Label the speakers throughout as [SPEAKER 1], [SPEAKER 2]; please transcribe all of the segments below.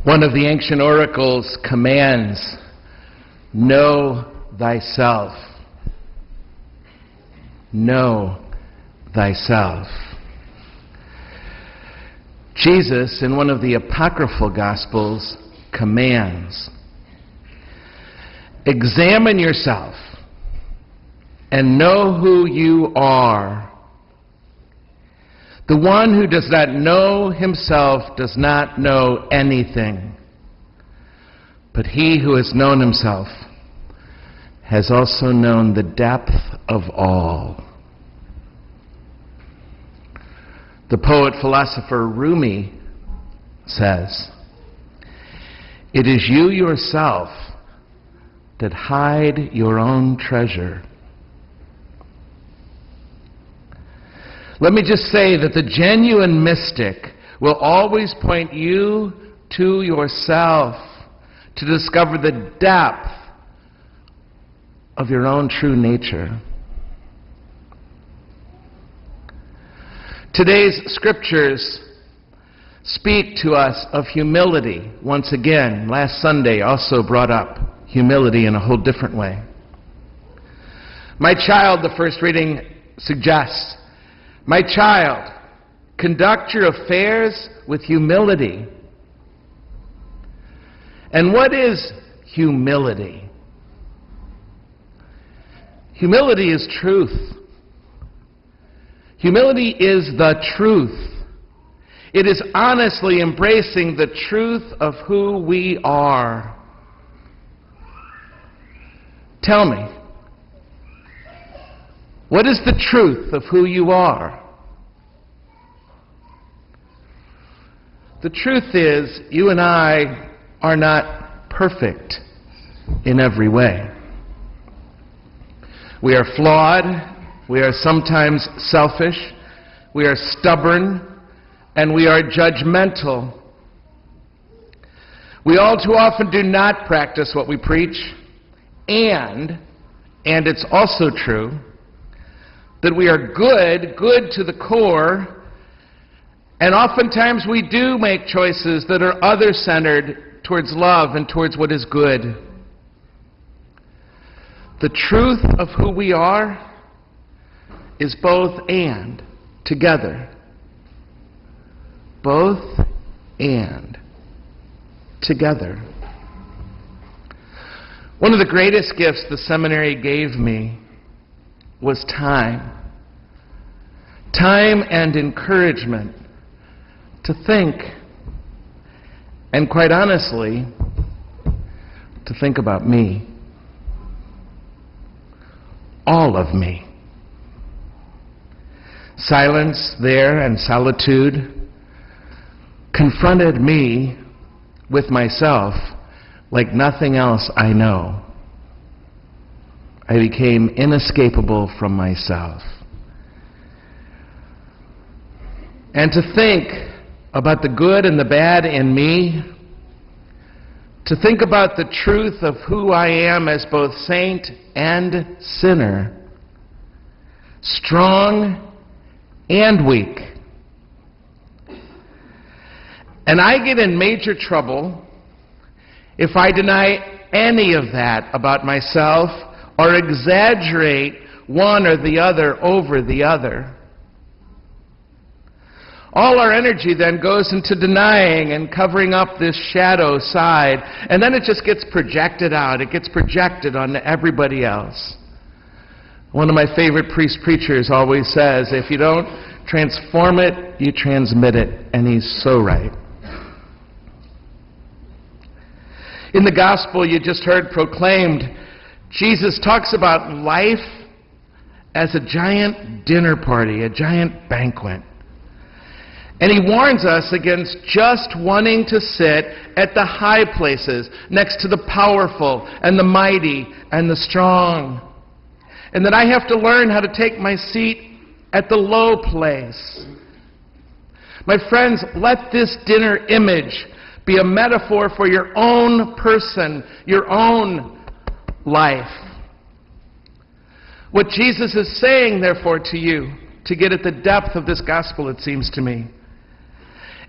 [SPEAKER 1] One of the ancient oracles commands, know thyself. Know thyself. Jesus, in one of the apocryphal Gospels, commands, examine yourself and know who you are. The one who does not know himself does not know anything. But he who has known himself has also known the depth of all. The poet-philosopher Rumi says, it is you yourself that hide your own treasure. Let me just say that the genuine mystic will always point you to yourself to discover the depth of your own true nature. Today's scriptures speak to us of humility. Once again, last Sunday also brought up humility in a whole different way. My child, the first reading suggests, my child, conduct your affairs with humility. And what is humility? Humility is truth. Humility is the truth. It is honestly embracing the truth of who we are. Tell me, what is the truth of who you are? The truth is, you and I are not perfect in every way. We are flawed, we are sometimes selfish, we are stubborn, and we are judgmental. We all too often do not practice what we preach, and it's also true, that we are good to the core, and oftentimes we do make choices that are other-centered towards love and towards what is good. The truth of who we are is both and, together. Both and, together. One of the greatest gifts the seminary gave me was time. Time and encouragement to think, and quite honestly, to think about me. All of me. Silence there and solitude confronted me with myself like nothing else I know. I became inescapable from myself. And to think about the good and the bad in me, to think about the truth of who I am as both saint and sinner, strong and weak. And I get in major trouble if I deny any of that about myself or exaggerate one or the other over the other. All our energy then goes into denying and covering up this shadow side, and then it just gets projected out. It gets projected onto everybody else. One of my favorite preachers always says, if you don't transform it, you transmit it, and he's so right. In the gospel you just heard proclaimed, Jesus talks about life as a giant dinner party, a giant banquet. And he warns us against just wanting to sit at the high places next to the powerful and the mighty and the strong. And that I have to learn how to take my seat at the low place. My friends, let this dinner image be a metaphor for your own person, your own life. What Jesus is saying, therefore, to you, to get at the depth of this gospel, it seems to me,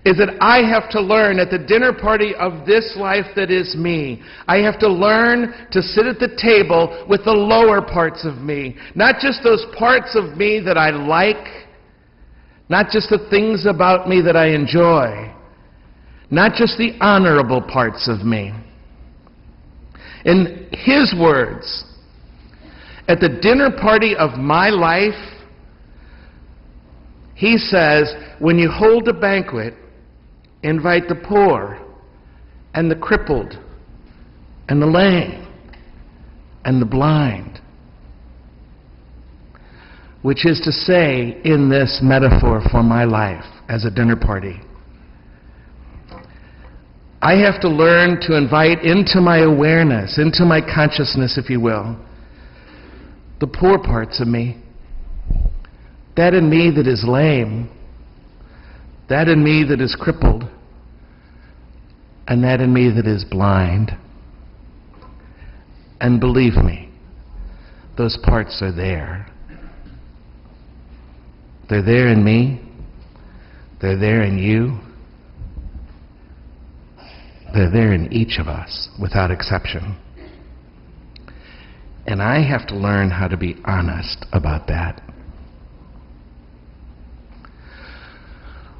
[SPEAKER 1] is that I have to learn at the dinner party of this life that is me, I have to learn to sit at the table with the lower parts of me. Not just those parts of me that I like, not just the things about me that I enjoy, not just the honorable parts of me. In his words, at the dinner party of my life, he says, when you hold a banquet, invite the poor and the crippled and the lame and the blind. Which is to say, in this metaphor for my life as a dinner party, I have to learn to invite into my awareness, into my consciousness, if you will, the poor parts of me. That in me that is lame, that in me that is crippled, and that in me that is blind. And believe me, those parts are there. They're there in me. They're there in you. They're there in each of us, without exception. And I have to learn how to be honest about that.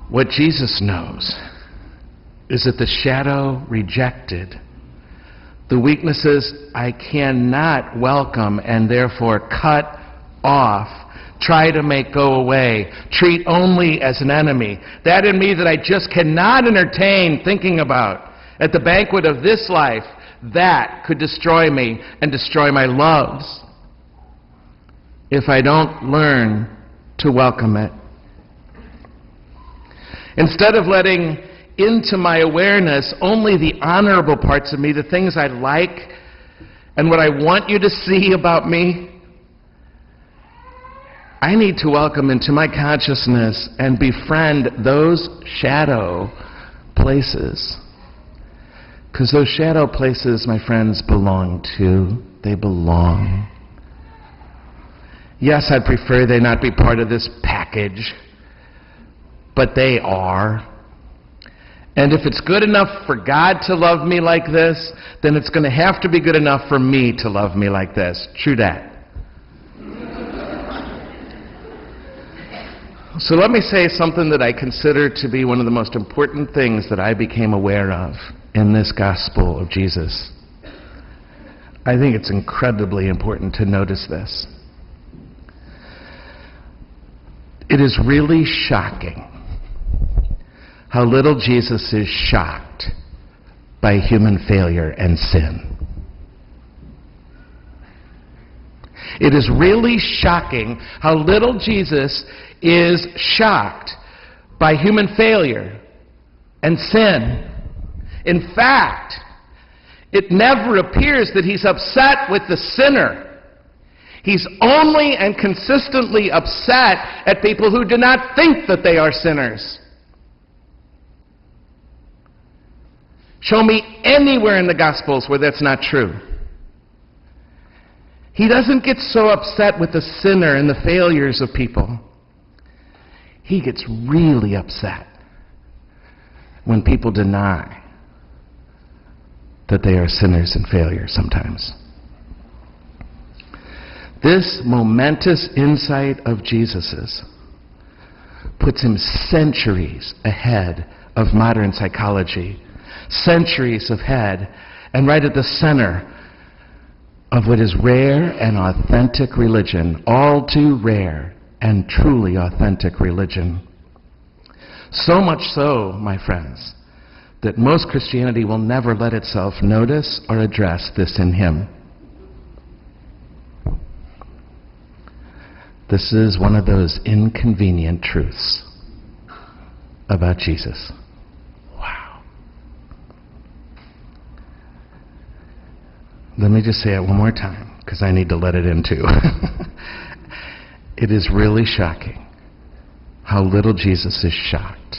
[SPEAKER 1] What Jesus knows is that the shadow rejected, the weaknesses I cannot welcome and therefore cut off, try to make go away, treat only as an enemy, that in me that I just cannot entertain thinking about at the banquet of this life, that could destroy me and destroy my loves if I don't learn to welcome it. Instead of letting into my awareness only the honorable parts of me, the things I like and what I want you to see about me, I need to welcome into my consciousness and befriend those shadow places. Because those shadow places, my friends, belong to. They belong. Yes, I'd prefer they not be part of this package, but they are. And if it's good enough for God to love me like this, then it's going to have to be good enough for me to love me like this. True that. So let me say something that I consider to be one of the most important things that I became aware of in this gospel of Jesus. I think it's incredibly important to notice this. It is really shocking how little Jesus is shocked by human failure and sin. It is really shocking how little Jesus is shocked by human failure and sin. In fact, it never appears that he's upset with the sinner. He's only and consistently upset at people who do not think that they are sinners. Show me anywhere in the Gospels where that's not true. He doesn't get so upset with the sinner and the failures of people. He gets really upset when people deny that they are sinners and failures sometimes. This momentous insight of Jesus's puts him centuries ahead of modern psychology, centuries ahead, and right at the center of what is rare and authentic religion, all too rare and truly authentic religion. So much so, my friends, that most Christianity will never let itself notice or address this in him. This is one of those inconvenient truths about Jesus. Wow. Let me just say it one more time, because I need to let it in too. It is really shocking how little Jesus is shocked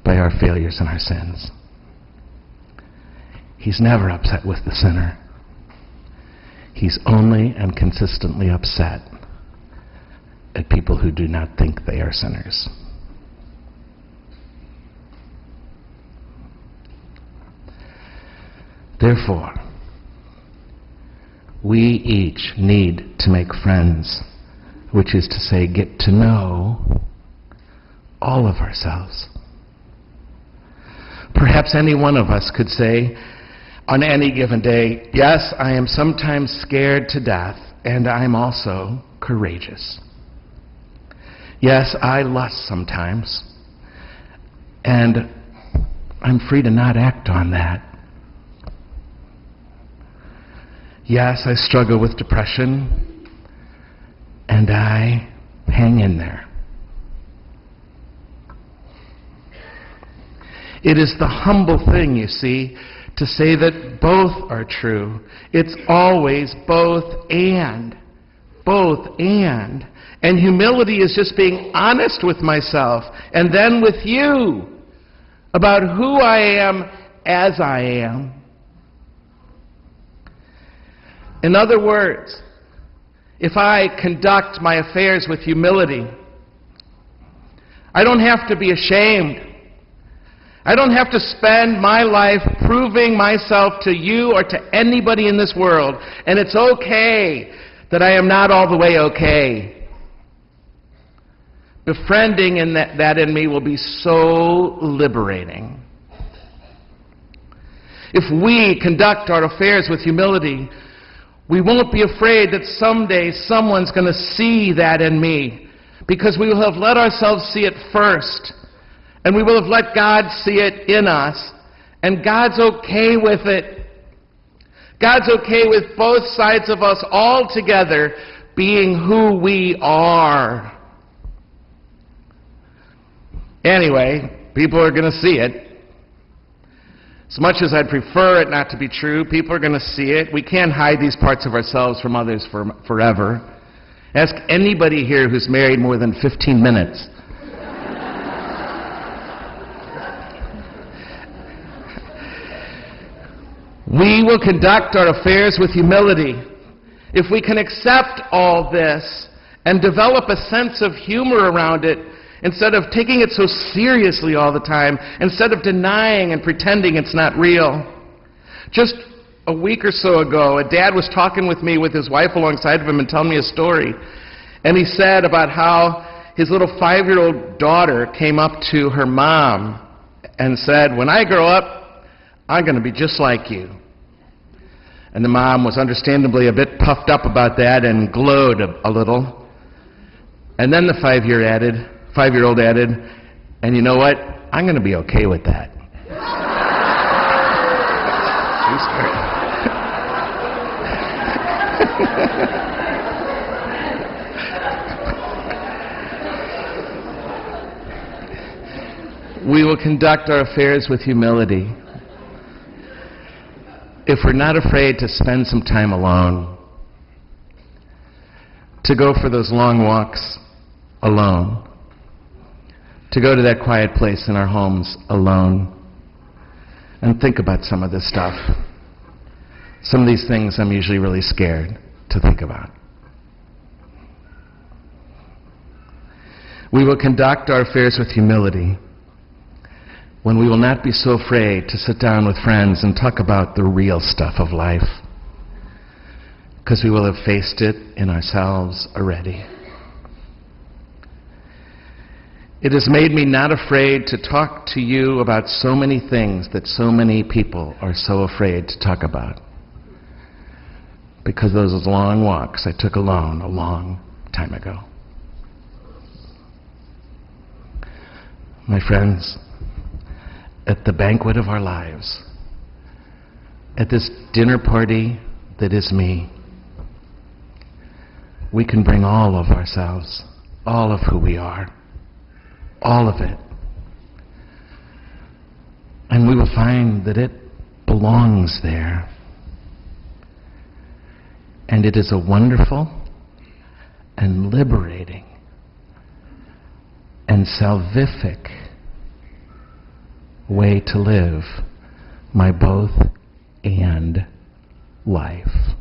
[SPEAKER 1] by our failures and our sins. He's never upset with the sinner. He's only and consistently upset at people who do not think they are sinners. Therefore, we each need to make friends, which is to say, get to know all of ourselves. Perhaps any one of us could say on any given day, yes, I am sometimes scared to death, and I'm also courageous. Yes, I lust sometimes, and I'm free to not act on that. Yes, I struggle with depression, and I hang in there. It is the humble thing, you see, to say that both are true. It's always both and. Both and. And humility is just being honest with myself and then with you about who I am as I am. In other words, if I conduct my affairs with humility, I don't have to be ashamed. I don't have to spend my life proving myself to you or to anybody in this world. And it's okay that I am not all the way okay. Befriending in that in me will be so liberating. If we conduct our affairs with humility, we won't be afraid that someday someone's going to see that in me, because we will have let ourselves see it first. And we will have let God see it in us. And God's okay with it. God's okay with both sides of us all together being who we are. Anyway, people are going to see it. As much as I'd prefer it not to be true, people are going to see it. We can't hide these parts of ourselves from others forever. Ask anybody here who's married more than 15 minutes. We will conduct our affairs with humility. If we can accept all this and develop a sense of humor around it, instead of taking it so seriously all the time, instead of denying and pretending it's not real. Just a week or so ago, a dad was talking with me with his wife alongside of him and telling me a story. And he said about how his little 5-year-old daughter came up to her mom and said, "When I grow up, I'm going to be just like you." And the mom was understandably a bit puffed up about that and glowed a little. And then the 5-year-old added, "And you know what? I'm going to be okay with that." We will conduct our affairs with humility. If we're not afraid to spend some time alone, to go for those long walks alone, to go to that quiet place in our homes alone, and think about some of this stuff. Some of these things I'm usually really scared to think about. We will conduct our affairs with humility when we will not be so afraid to sit down with friends and talk about the real stuff of life, because we will have faced it in ourselves already. It has made me not afraid to talk to you about so many things that so many people are so afraid to talk about, because those long walks I took alone a long time ago. My friends, at the banquet of our lives, at this dinner party that is me, we can bring all of ourselves, all of who we are, all of it. And we will find that it belongs there. And it is a wonderful and liberating and salvific way to live my both and life.